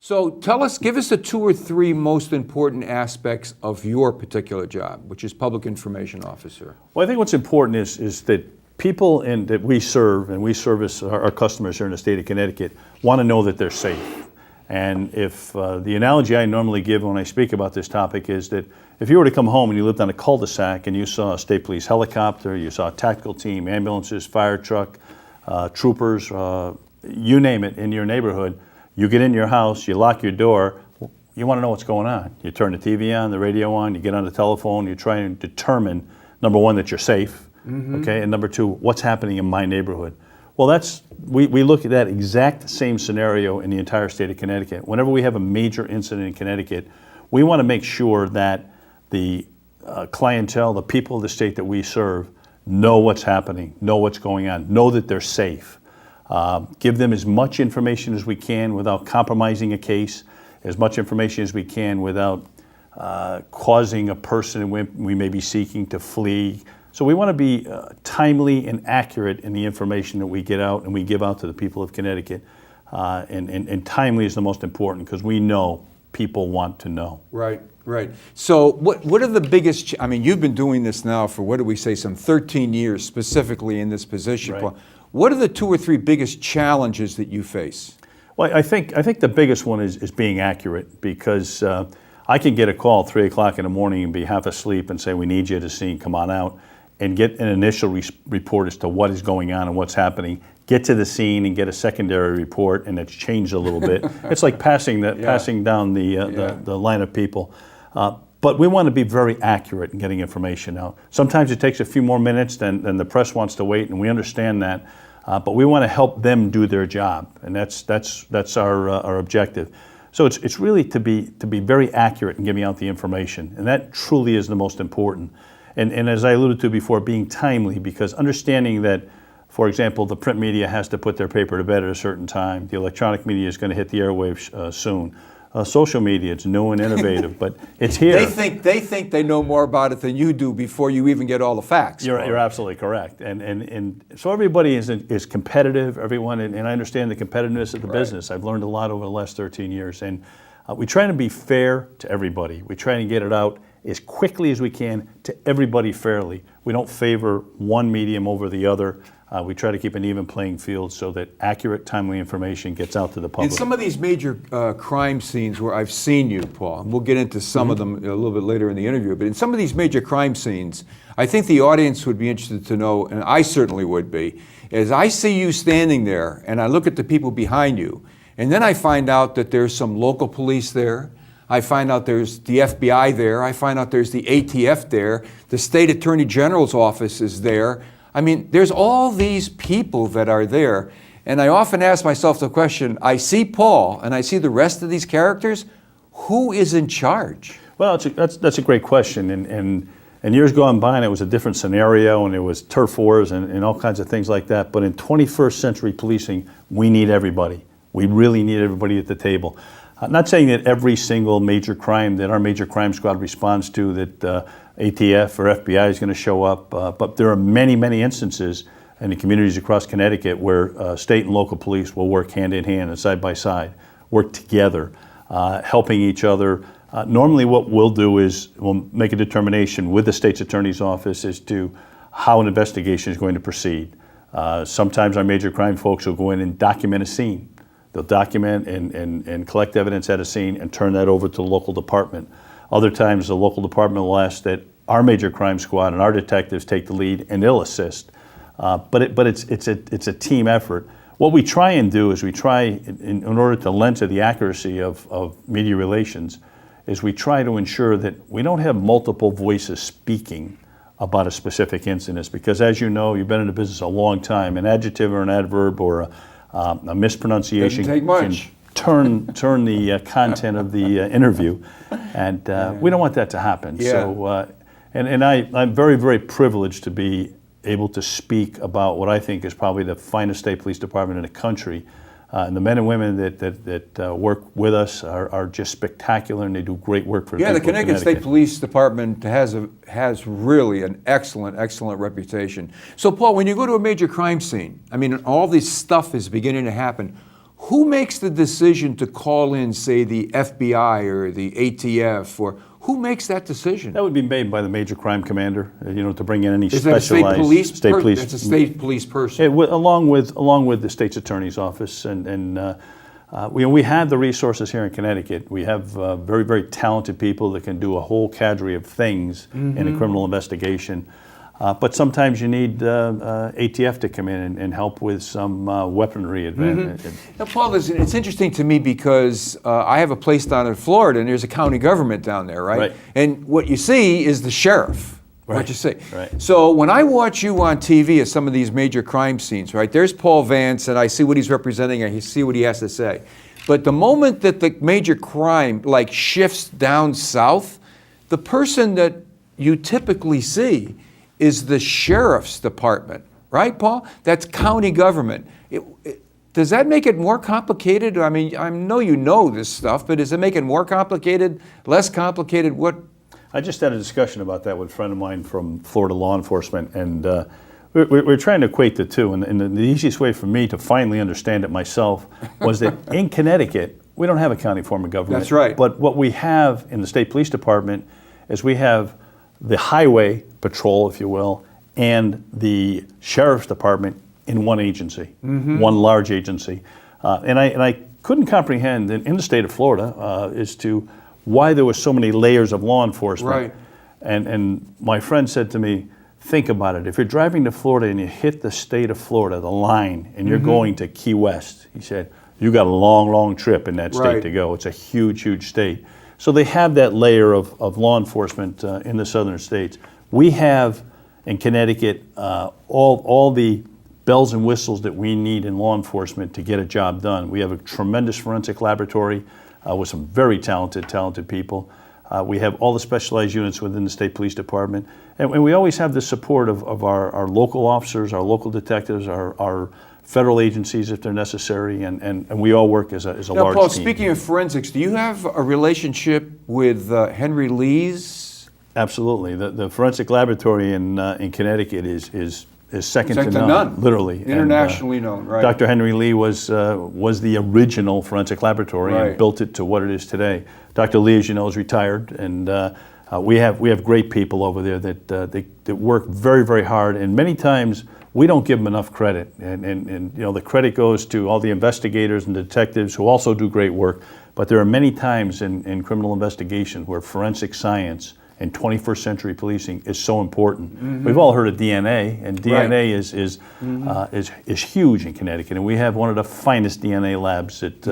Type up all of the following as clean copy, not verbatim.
So give us the 2 or 3 most important aspects of your particular job, which is public information officer. Well, I think what's important is that people that we serve and we service our customers here in the state of Connecticut want to know that they're safe. And if the analogy I normally give when I speak about this topic is that if you were to come home and you lived on a cul-de-sac and you saw a state police helicopter, you saw a tactical team, ambulances, fire truck, troopers, you name it in your neighborhood, you get in your house, you lock your door, you want to know what's going on. You turn the TV on, the radio on, you get on the telephone, you try and determine, number one, that you're safe, okay, and number two, what's happening in my neighborhood. Well, we look at that exact same scenario in the entire state of Connecticut. Whenever we have a major incident in Connecticut, we want to make sure that the clientele, the people of the state that we serve, know what's happening, know what's going on, know that they're safe. Give them as much information as we can without compromising a case, as much information as we can without causing a person we may be seeking to flee. So we want to be timely and accurate in the information that we get out and we give out to the people of Connecticut. And timely is the most important because we know people want to know. Right, right. So what are the biggest, I mean, you've been doing this now for, what do we say, some 13 years specifically in this position. Right. What are the 2 or 3 biggest challenges that you face? Well, I think the biggest one is being accurate because I can get a call 3 o'clock in the morning and be half asleep and say, we need you at the scene, come on out, and get an initial report as to what is going on and what's happening, get to the scene and get a secondary report, and it's changed a little bit. It's like passing down the line of people. But we want to be very accurate in getting information out. Sometimes it takes a few more minutes than the press wants to wait, and we understand that. But we want to help them do their job, and that's our objective. So it's really to be very accurate in giving out the information, and that truly is the most important. And as I alluded to before, being timely, because understanding that, for example, the print media has to put their paper to bed at a certain time. The electronic media is going to hit the airwaves soon. Social media, it's new and innovative, but it's here. They think they know more about it than you do before you even get all the facts. You're absolutely correct, and so everybody is competitive. Everyone, and I understand the competitiveness of the business. I've learned a lot over the last 13 years, and we try to be fair to everybody. We try to get it out as quickly as we can to everybody fairly. We don't favor one medium over the other. We try to keep an even playing field so that accurate, timely information gets out to the public. In some of these major crime scenes where I've seen you, Paul, and we'll get into some of them a little bit later in the interview, but in some of these major crime scenes, I think the audience would be interested to know, and I certainly would be, is I see you standing there and I look at the people behind you, and then I find out that there's some local police there. I find out there's the FBI there. I find out there's the ATF there. The State Attorney General's office is there. I mean, there's all these people that are there. And I often ask myself the question, I see Paul and I see the rest of these characters. Who is in charge? Well, that's a great question. And years gone by, and it was a different scenario, and it was turf wars and all kinds of things like that. But in 21st century policing, we need everybody. We really need everybody at the table. I'm not saying that every single major crime that our major crime squad responds to that ATF or FBI is going to show up, but there are many, many instances in the communities across Connecticut where state and local police will work hand in hand and side by side, work together, helping each other. Normally what we'll do is we'll make a determination with the state's attorney's office as to how an investigation is going to proceed. Sometimes our major crime folks will go in and document a scene. They'll document and collect evidence at a scene and turn that over to the local department. Other times the local department will ask that our major crime squad and our detectives take the lead and they'll assist. But it's a team effort. What we try and do is we try, in order to lend to the accuracy of media relations, is we try to ensure that we don't have multiple voices speaking about a specific incident. Because as you know, you've been in the business a long time, an adjective or an adverb or a mispronunciation can turn the content of the interview, and we don't want that to happen. Yeah. So, I'm very, very privileged to be able to speak about what I think is probably the finest state police department in the country. And the men and women that work with us are just spectacular, and they do great work for people the in Connecticut State Police Department has really an excellent reputation. So, Paul, when you go to a major crime scene, I mean, all this stuff is beginning to happen. who makes the decision to call in, say, the FBI or the ATF, or who makes that decision? That would be made by the major crime commander, to bring in any Is that a specialized state police? It's a state police person. Along with the state's attorney's office, we have the resources here in Connecticut. We have very, very talented people that can do a whole cadre of things in a criminal investigation. But sometimes you need ATF to come in and help with some weaponry advantage. Now, Paul, it's interesting to me because I have a place down in Florida, and there's a county government down there, right? Right. And what you see is the sheriff. Right. What you see. Right. So when I watch you on TV at some of these major crime scenes, right? There's Paul Vance, and I see what he's representing, and I see what he has to say. But the moment that the major crime shifts down south, the person that you typically see is the sheriff's department, right, Paul? That's county government. Does that make it more complicated? I mean, I know you know this stuff, but does it make it more complicated, less complicated? What? I just had a discussion about that with a friend of mine from Florida law enforcement, and we're trying to equate the two. And the easiest way for me to finally understand it myself was that in Connecticut, we don't have a county form of government. That's right. But what we have in the state police department is we have the highway patrol, if you will, and the sheriff's department in one agency, one large agency. And I couldn't comprehend in the state of Florida as to why there were so many layers of law enforcement. Right. And my friend said to me, think about it. If you're driving to Florida and you hit the state of Florida, the line, and you're going to Key West, he said, you got a long, long trip in that state Right. to go. It's a huge, huge state. So they have that layer of law enforcement in the southern states. We have in Connecticut all the bells and whistles that we need in law enforcement to get a job done. We have a tremendous forensic laboratory with some very talented people. We have all the specialized units within the state police department. And we always have the support of our local officers, our local detectives, our federal agencies if they're necessary, and we all work as a Now, large Paul, team. speaking of forensics, do you have a relationship with Henry Lee's? Absolutely. The forensic laboratory in Connecticut is second to none, literally. Internationally known, right? Dr. Henry Lee was the original forensic laboratory Right. and built it to what it is today. Dr. Lee, as you know, is retired, and we have great people over there that work very, very hard, and many times we don't give them enough credit. And the credit goes to all the investigators and detectives who also do great work, but there are many times in criminal investigation where forensic science and 21st century policing is so important. We've all heard of DNA, and DNA is huge in Connecticut, and we have one of the finest DNA labs that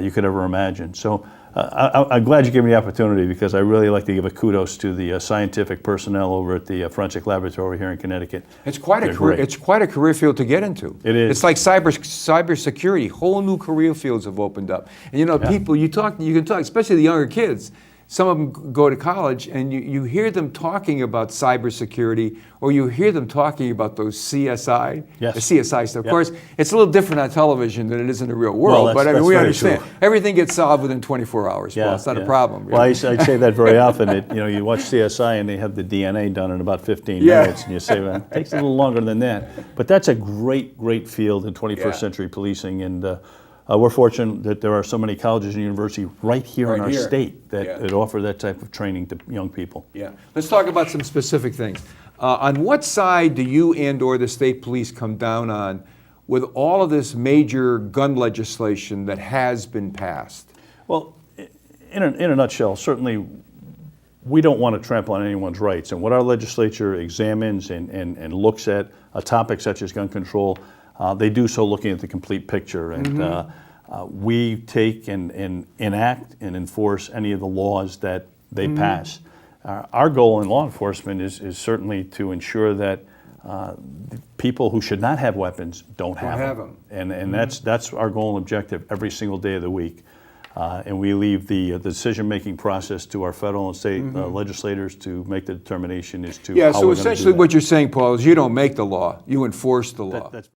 you could ever imagine. So I'm glad you gave me the opportunity, because I really like to give a kudos to the scientific personnel over at the forensic laboratory here in Connecticut. It's quite a They're career. great. It's quite a career field to get into. It is. It's like cybersecurity. Whole new career fields have opened up. And people you can talk, especially the younger kids. Some of them go to college, and you hear them talking about cybersecurity, or you hear them talking about those CSI, Yes. the CSI stuff. Of Yep. course, it's a little different on television than it is in the real world, Well, but I mean, that's we very understand. true. Everything gets solved within 24 hours. Well, it's not a problem. Well, I say that very often. You watch CSI and they have the DNA done in about 15 Yeah. minutes, and you say, well, it takes a little longer than that. But that's a great field in 21st Yeah. century policing, and we're fortunate that there are so many colleges and universities right here in Right our here. state that, Yeah. that offer that type of training to young people. Yeah. Let's talk about some specific things. On what side do you and/or the state police come down on with all of this major gun legislation that has been passed? Well, in a nutshell, certainly we don't want to trample on anyone's rights. And what our legislature examines and looks at a topic such as gun control, they do so looking at the complete picture. And we take and enact and enforce any of the laws that they pass. Our goal in law enforcement is certainly to ensure that the people who should not have weapons don't have them. And that's our goal and objective every single day of the week. And we leave the decision-making process to our federal and state legislators to make the determination as to Yeah, how so we're going to do essentially that. what you're saying, Paul, is you don't make the law, you enforce the law. That's